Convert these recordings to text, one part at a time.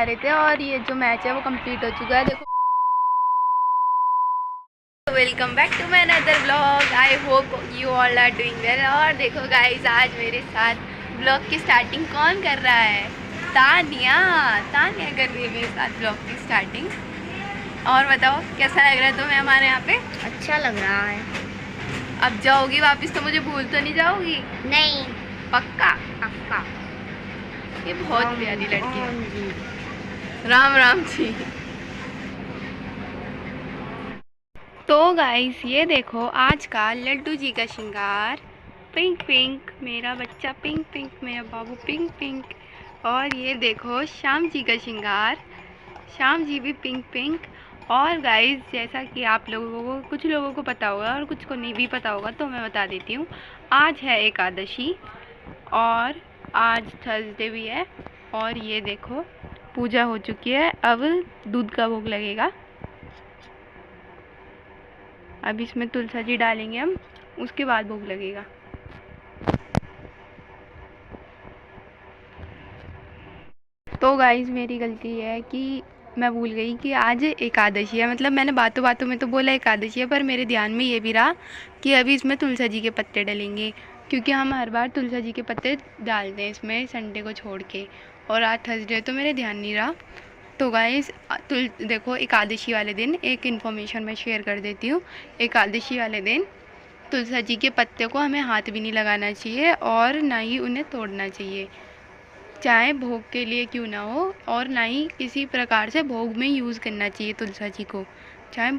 रहे थे और ये जो मैच है वो कंप्लीट हो चुका है। देखो, welcome back to my another blog. I hope you all are doing well. और देखो गाइस, आज मेरे साथ ब्लॉग की स्टार्टिंग कौन कर रहा है? तानिया। तानिया कर रही है मेरे साथ ब्लॉग की स्टार्टिंग। और बताओ कैसा लग रहा है तुम्हें हमारे यहाँ पे? अच्छा लग रहा है। अब जाओगी वापस तो मुझे भूल तो नहीं जाओगी? नहीं, पक्का? पक्का। ये बहुत प्यारी लड़की है। राम राम जी। तो गाइस, ये देखो आज का लड्डू जी का श्रृंगार। पिंक पिंक मेरा बच्चा, पिंक पिंक मेरा बाबू, पिंक पिंक। और ये देखो श्याम जी का श्रृंगार। श्याम जी भी पिंक पिंक। और गाइस, जैसा कि आप लोगों को, कुछ लोगों को पता होगा और कुछ को नहीं भी पता होगा, तो मैं बता देती हूँ। आज है एकादशी और आज थर्सडे भी है। और ये देखो पूजा हो चुकी है, अब दूध का भोग लगेगा। अब इसमें तुलसा जी डालेंगे हम, उसके बाद भोग लगेगा। तो गाइस, मेरी गलती है कि मैं भूल गई कि आज एकादशी है। मतलब मैंने बातों बातों में तो बोला एकादशी है, पर मेरे ध्यान में ये भी रहा कि अभी इसमें तुलसा जी के पत्ते डलेंगे, क्योंकि हम हर बार तुलसा जी के पत्ते डालते हैं इसमें संडे को छोड़ के। और आज थर्सडे तो मेरे ध्यान नहीं रहा। तो गाइस, देखो एकादशी वाले दिन एक इन्फॉर्मेशन मैं शेयर कर देती हूँ। एकादशी वाले दिन तुलसा जी के पत्ते को हमें हाथ भी नहीं लगाना चाहिए और ना ही उन्हें तोड़ना चाहिए, चाहे भोग के लिए क्यों ना हो। और ना ही किसी प्रकार से भोग में यूज़ करना चाहिए तुलसा जी को। चाहे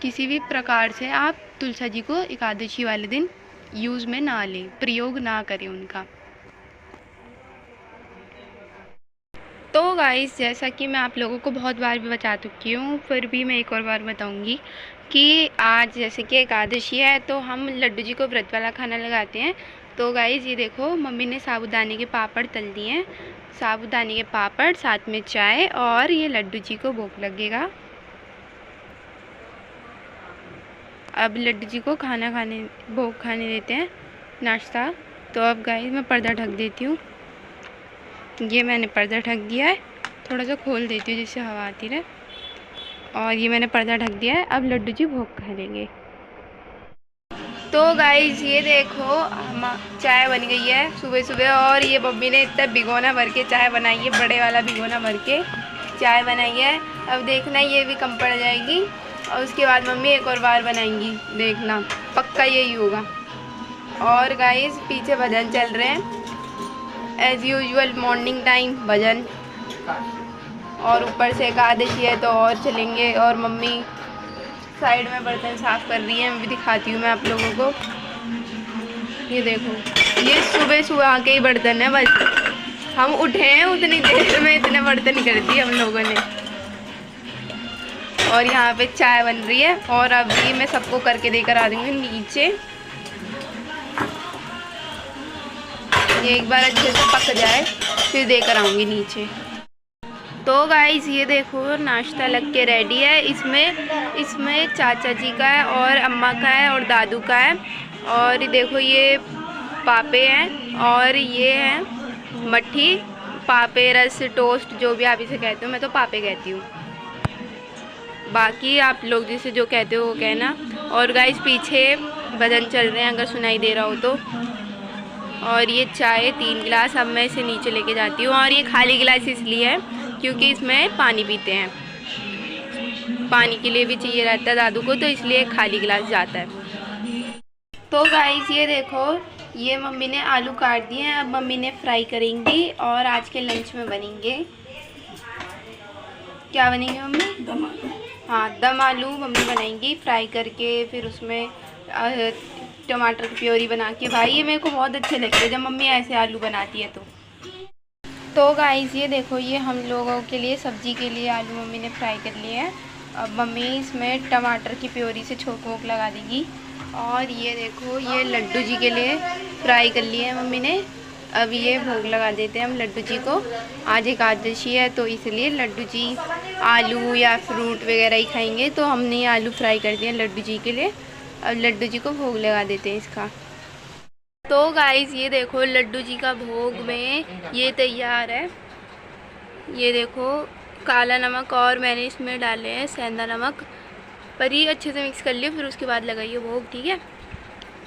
किसी भी प्रकार से आप तुलसा जी को एकादशी वाले दिन यूज़ में ना लें, प्रयोग ना करें उनका। तो गाइस, जैसा कि मैं आप लोगों को बहुत बार भी बता चुकी हूँ, फिर भी मैं एक और बार बताऊँगी कि आज जैसे कि एकादशी है तो हम लड्डू जी को व्रत वाला खाना लगाते हैं। तो गाइस, ये देखो मम्मी ने साबूदाने के पापड़ तल दिए हैं। साबूदाने के पापड़, साथ में चाय, और ये लड्डू जी को भोग लगेगा। अब लड्डू जी को भोग खाने देते हैं, नाश्ता। तो अब गाइस मैं पर्दा ढक देती हूँ। ये मैंने पर्दा ढक दिया है, थोड़ा सा खोल देती हूँ जिससे हवा आती रहे। और ये मैंने पर्दा ढक दिया है, अब लड्डू जी भोग खा लेंगे। तो गाइस, ये देखो चाय बन गई है सुबह सुबह। और ये मम्मी ने इतना भिगोना भर के चाय बनाई है, बड़े वाला भिगोना भर के चाय बनाई है। अब देखना ये भी कम पड़ जाएगी और उसके बाद मम्मी एक और बार बनाएंगी, देखना पक्का यही होगा। और गाइस, पीछे भजन चल रहे हैं एज यूजुअल, मॉर्निंग टाइम भजन। और ऊपर से एकादशी है तो और चलेंगे। और मम्मी साइड में बर्तन साफ़ कर रही है, मैं भी दिखाती हूँ मैं आप लोगों को। ये देखो, ये सुबह सुबह आके ही बर्तन है, बस हम उठे हैं उतनी देर में इतने बर्तन कर दिए हम लोगों ने। और यहाँ पे चाय बन रही है और अभी मैं सबको करके देकर आ दूँगी नीचे। ये एक बार अच्छे से पक जाए फिर देकर आऊँगी नीचे। तो गाइस, ये देखो नाश्ता लग के रेडी है। इसमें चाचा जी का है और अम्मा का है और दादू का है। और देखो ये पापे हैं और ये हैं मट्ठी, पापे, रस, टोस्ट, जो भी आप इसे कहते हो। मैं तो पापे कहती हूँ, बाकी आप लोग जिसे जो कहते हो वो कहना। और गाइस, पीछे भजन चल रहे हैं अगर सुनाई दे रहा हो तो। और ये चाय 3 गिलास, अब मैं इसे नीचे लेके जाती हूँ। और ये खाली गिलास इसलिए है क्योंकि इसमें पानी पीते हैं, पानी के लिए भी चाहिए रहता है दादू को, तो इसलिए खाली गिलास जाता है। तो गाइस, ये देखो ये मम्मी ने आलू काट दिए हैं, अब मम्मी ने फ्राई करेंगी। और आज के लंच में बनेंगे, क्या बनेंगे मम्मी? दम आलू। हाँ, दम आलू मम्मी बनाएंगी फ्राई करके, फिर उसमें टमाटर की प्योरी बना के। भाई ये मेरे को बहुत अच्छे लगते हैं जब मम्मी ऐसे आलू बनाती है तो गाइस, ये देखो ये हम लोगों के लिए सब्जी के लिए आलू मम्मी ने फ्राई कर लिए हैं। अब मम्मी इसमें टमाटर की प्योरी से छोंक वोंक लगा देगी। और ये देखो ये लड्डू जी के लिए फ्राई कर लिए हैं मम्मी ने। अब ये भोग लगा देते हैं हम लड्डू जी को। आज एकादशी है तो इसलिए लड्डू जी आलू या फ्रूट वगैरह ही खाएंगे, तो हमने आलू फ्राई कर दिए लड्डू जी के लिए। अब लड्डू जी को भोग लगा देते हैं इसका। तो गाइस, ये देखो लड्डू जी का भोग में ये तैयार है। ये देखो काला नमक और मैंने इसमें डाले हैं सेंधा नमक। परी अच्छे से मिक्स कर लियो, फिर उसके बाद लगाइए भोग, ठीक है।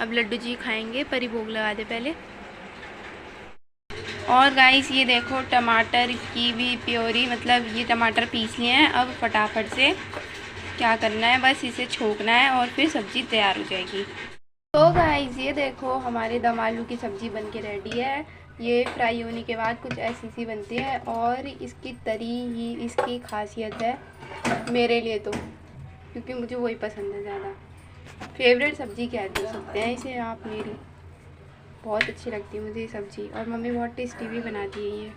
अब लड्डू जी खाएंगे, परी भोग लगा दे पहले। और गाइस ये देखो टमाटर की भी प्योरी, मतलब ये टमाटर पीस लिए हैं। अब फटाफट से क्या करना है, बस इसे छोकना है और फिर सब्ज़ी तैयार हो जाएगी। तो गाइस ये देखो हमारे दम आलू की सब्ज़ी बनके रेडी है। ये फ्राई होने के बाद कुछ ऐसी सी बनती है और इसकी तरी ही इसकी खासियत है मेरे लिए तो, क्योंकि मुझे वही पसंद है ज़्यादा। फेवरेट सब्ज़ी कह सकते हैं इसे आप मेरी। बहुत अच्छी लगती है मुझे ये सब्ज़ी, और मम्मी बहुत टेस्टी भी बनाती है ये।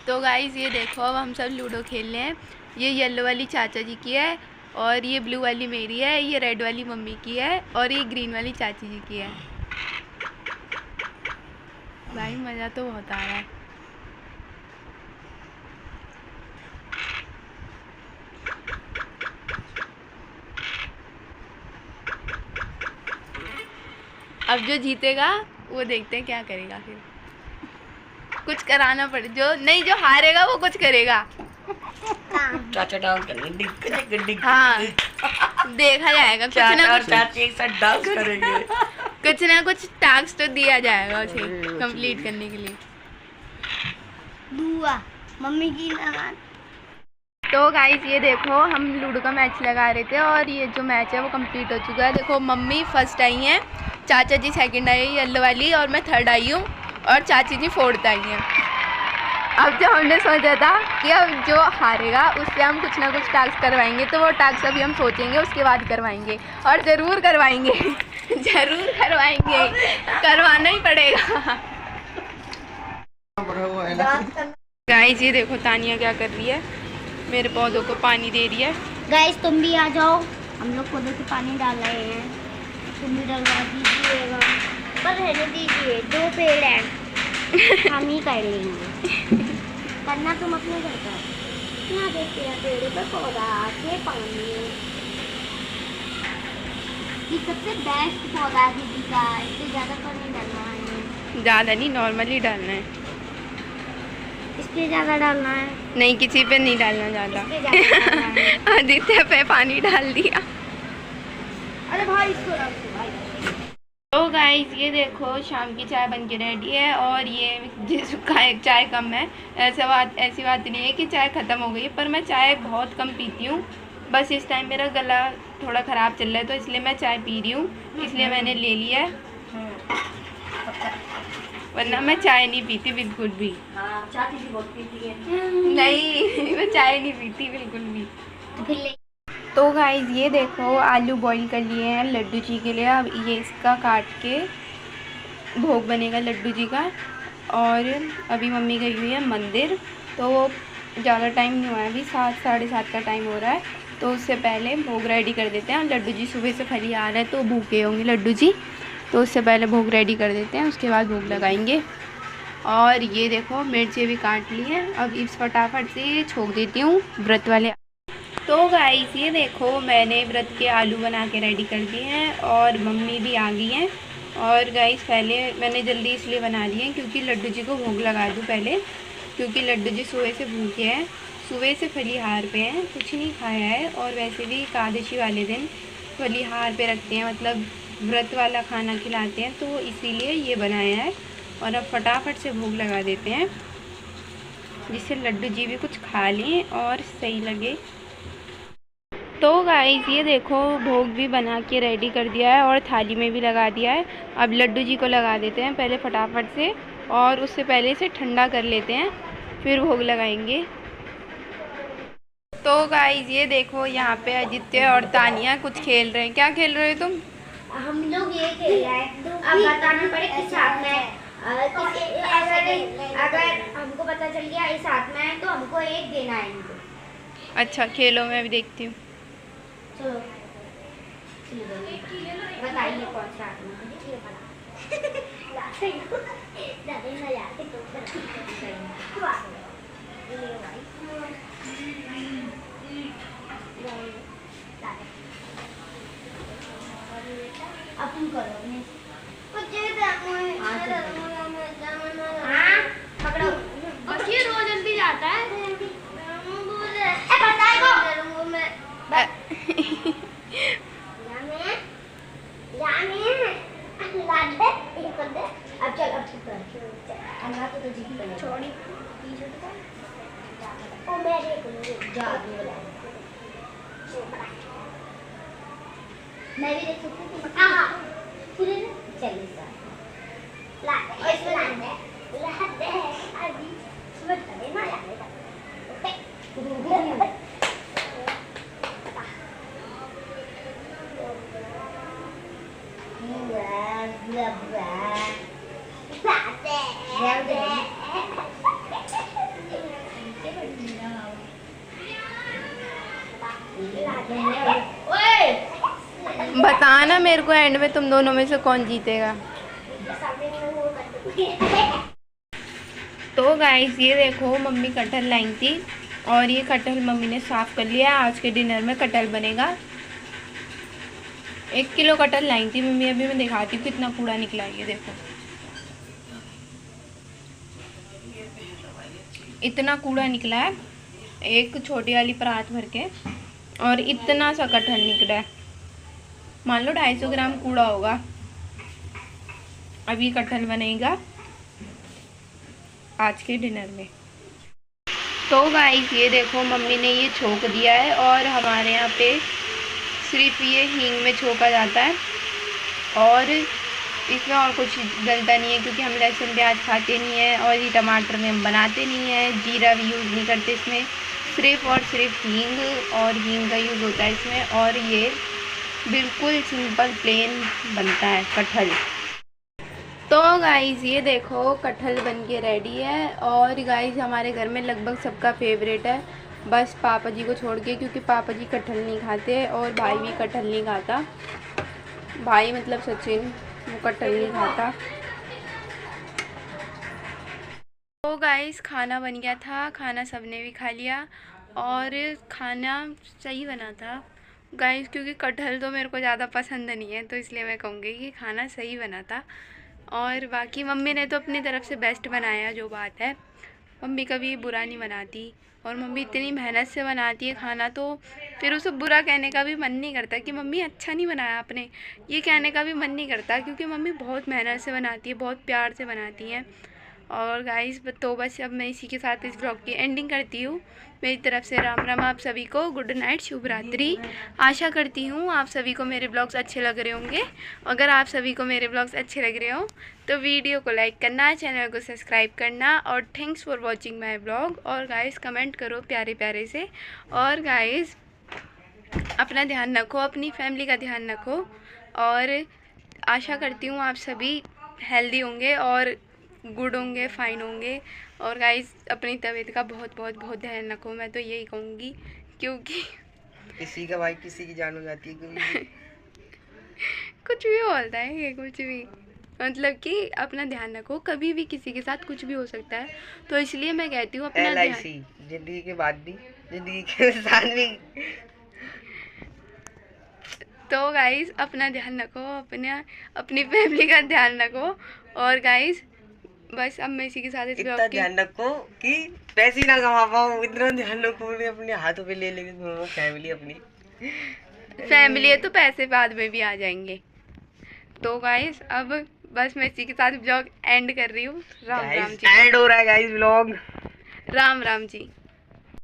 तो गाइस ये देखो अब हम सब लूडो खेल रहे हैं। ये येलो वाली चाचा जी की है और ये ब्लू वाली मेरी है, ये रेड वाली मम्मी की है और ये ग्रीन वाली चाची जी की है। भाई मज़ा तो बहुत आ रहा है। अब जो जीतेगा वो देखते हैं क्या करेगा, फिर कुछ कराना पड़े। जो नहीं, जो हारेगा वो कुछ करेगा। चाचा डांस करेंगे। हाँ देखा जाएगा, कुछ ना कुछ चाची एक साथ डांस करेंगे। कुछ ना कुछ टास्क तो दिया जाएगा उसे कंप्लीट करने के लिए। बुआ मम्मी की नाम। तो गाइस ये देखो हम लूडो का मैच लगा रहे थे और ये जो मैच है वो कंप्लीट हो चुका है। देखो मम्मी फर्स्ट आई हैं, चाचा जी सेकंड आई है येलो वाली, और मैं थर्ड आई हूँ और चाची जी फोर्थ आई हैं। अब जो हमने सोचा था कि अब जो हारेगा उससे हम कुछ ना कुछ टास्क करवाएंगे, तो वो टास्क अभी हम सोचेंगे, उसके बाद करवाएंगे और ज़रूर करवाएंगे। ज़रूर करवाएंगे, करवाना ही पड़ेगा। गाइस ये देखो तानिया क्या कर रही है, मेरे पौधों को पानी दे रही है। गाइस तुम भी आ जाओ, हम लोग पौधों को पानी डाल रहे हैं, तुम भी डलवा दीजिएगा। पर रहने दीजिए, 2 पेड़ हैं हम ही कर लेंगे। करना तुम अपने घर का। यहाँ देखते हैं पेड़ पर पौधा के पानी, ये सबसे बेस्ट पौधा है दीदी का, इससे ज़्यादा पानी डालना है। ज़्यादा नहीं, नॉर्मली डालना है। इससे ज़्यादा डालना है नहीं, किसी पे नहीं डालना ज़्यादा। इससे ज़्यादा डालना है। आदित्य पे पानी डाल दिया। अरे भाई इसको रख दो भाई। तो गाइस ये देखो शाम की चाय बन के रेडी है, और ये जिसका चाय कम है, ऐसी बात नहीं है कि चाय ख़त्म हो गई है, पर मैं चाय बहुत कम पीती हूँ। बस इस टाइम मेरा गला थोड़ा ख़राब चल रहा है तो इसलिए मैं चाय पी रही हूँ, इसलिए मैंने ले लिया है, वरना मैं चाय नहीं पीती बिल्कुल भी। हाँ, चाची भी बहुत पीती है। नहीं मैं चाय नहीं पीती बिल्कुल भी। तो गाइस ये देखो आलू बॉईल कर लिए हैं लड्डू जी के लिए। अब ये इसका काट के भोग बनेगा लड्डू जी का। और अभी मम्मी गई हुई है मंदिर, तो ज़्यादा टाइम नहीं हुआ है, अभी 7 साढ़े 7 का टाइम हो रहा है, तो उससे पहले भोग रेडी कर देते हैं। लड्डू जी सुबह से खाली आ रहे हैं तो भूखे होंगे लड्डू जी, तो उससे पहले भोग रेडी कर देते हैं, उसके बाद भोग लगाएंगे। और ये देखो मिर्ची भी काट ली है, अब इस फटाफट से छोक देती हूँ व्रत वाले। तो गाइस ये देखो मैंने व्रत के आलू बना के रेडी कर दिए हैं और मम्मी भी आ गई हैं। और गाइस पहले मैंने जल्दी इसलिए बना लिए हैं क्योंकि लड्डू जी को भोग लगा दूँ पहले, क्योंकि लड्डू जी सुबह से भूखे हैं, सुबह से फलीहार पे हैं, कुछ नहीं खाया है। और वैसे भी एकादशी वाले दिन फलीहार पे रखते हैं, मतलब व्रत वाला खाना खिलाते हैं, तो इसीलिए ये बनाया है। और अब फटाफट से भोग लगा देते हैं जिससे लड्डू जी भी कुछ खा लें और सही लगे। तो गाइस ये देखो भोग भी बना के रेडी कर दिया है और थाली में भी लगा दिया है। अब लड्डू जी को लगा देते हैं पहले फटाफट से, और उससे पहले इसे ठंडा कर लेते हैं, फिर भोग लगाएंगे। तो गाइस ये देखो यहाँ पे आदित्य और तानिया कुछ खेल रहे हैं। क्या खेल रहे हो तुम? हम लोग ये खेल रहे हैं, अब बताना पड़े किस हाथ में है। अगर हमको पता चल गया इस हाथ में है तो हमको 1 देना है इनको। अच्छा खेलो, मैं भी देखती हूँ। चलो बताइए कौन सा हाथ में अब तुम करो अपने पकड़ो। ओ मेरे को जा मैं भी देख सकती थी। फिर चलिए सर ला ऐसे ला दे अभी मत करे ना यार ओके बताना मेरे को एंड में तुम दोनों में से कौन जीतेगा। तो गाइस ये देखो मम्मी कटहल लाई थी और ये कटहल मम्मी ने साफ़ कर लिया। आज के डिनर में कटहल बनेगा। 1 किलो कटहल लाई थी मम्मी। अभी मैं दिखाती हूँ कितना कूड़ा निकला है। ये देखो इतना कूड़ा निकला है एक छोटी वाली परात भर के, और इतना सा कटहल निकला है। मान लो 250 ग्राम कूड़ा होगा। अभी कटहल बनेगा आज के डिनर में। तो गाइस ये देखो मम्मी ने ये छोंक दिया है और हमारे यहाँ पे सिर्फ ये हींग में छोंका जाता है और इसमें और कुछ डलता नहीं है क्योंकि हम लहसुन प्याज खाते नहीं है और ये टमाटर में हम बनाते नहीं है। जीरा भी यूज़ नहीं करते इसमें, सिर्फ और सिर्फ हींग और हींग का यूज़ होता है इसमें। और ये बिल्कुल सिंपल प्लेन बनता है कटहल। तो गाइस ये देखो कटहल बन के रेडी है और गाइस हमारे घर में लगभग सबका फेवरेट है, बस पापा जी को छोड़ के, क्योंकि पापा जी कटहल नहीं खाते और भाई भी कटहल नहीं खाता। भाई मतलब सचिन, वो कटहल नहीं खाता। तो गाइस खाना बन गया था, खाना सबने भी खा लिया और खाना सही बना था गाइस, क्योंकि कटहल तो मेरे को ज़्यादा पसंद नहीं है तो इसलिए मैं कहूँगी कि खाना सही बना था। और बाकी मम्मी ने तो अपनी तरफ से बेस्ट बनाया, जो बात है। मम्मी कभी बुरा नहीं बनाती और मम्मी इतनी मेहनत से बनाती है खाना, तो फिर उसे बुरा कहने का भी मन नहीं करता कि मम्मी अच्छा नहीं बनाया आपने, ये कहने का भी मन नहीं करता, क्योंकि मम्मी बहुत मेहनत से बनाती है, बहुत प्यार से बनाती हैं। और गाइस तो बस अब मैं इसी के साथ इस ब्लॉग की एंडिंग करती हूँ। मेरी तरफ से राम राम आप सभी को, गुड नाइट, शुभ रात्रि। आशा करती हूँ आप सभी को मेरे ब्लॉग्स अच्छे लग रहे होंगे। अगर आप सभी को मेरे ब्लॉग्स अच्छे लग रहे हो तो वीडियो को लाइक करना, चैनल को सब्सक्राइब करना और thanks for watching my blog. और गाइस कमेंट करो प्यारे प्यारे से। और गाइस अपना ध्यान रखो, अपनी फैमिली का ध्यान रखो और आशा करती हूँ आप सभी हेल्दी होंगे और गुड होंगे, फाइन होंगे। और गाइस अपनी तबीयत का बहुत बहुत बहुत ध्यान रखो, मैं तो यही कहूँगी, क्योंकि किसी का भाई किसी की जान हो जाती है कभी। कुछ भी बोलता है ये, कुछ भी मतलब कि अपना ध्यान रखो, कभी भी किसी के साथ कुछ भी हो सकता है, तो इसलिए मैं कहती हूँ अपना LIC जिंदगी के बाद भी, जिंदगी के साथ भी। तो गाइस अपना ध्यान रखो, अपनी फैमिली का ध्यान रखो। और गाइस बस अब मैं इसी के साथ इस इतना ब्लॉग की ध्यान रखो कि पैसे ना कमा पाओ, इतना ध्यान रखो अपने हाथों पे ले लेके फैमिली अपनी। फैमिली है तो पैसे बाद में भी आ जाएंगे। तो गाइस अब बस मैं इसी के साथ ब्लॉग एंड कर रही हूँ। राम राम जी। एंड हो रहा है गाइस ब्लॉग। राम राम जी।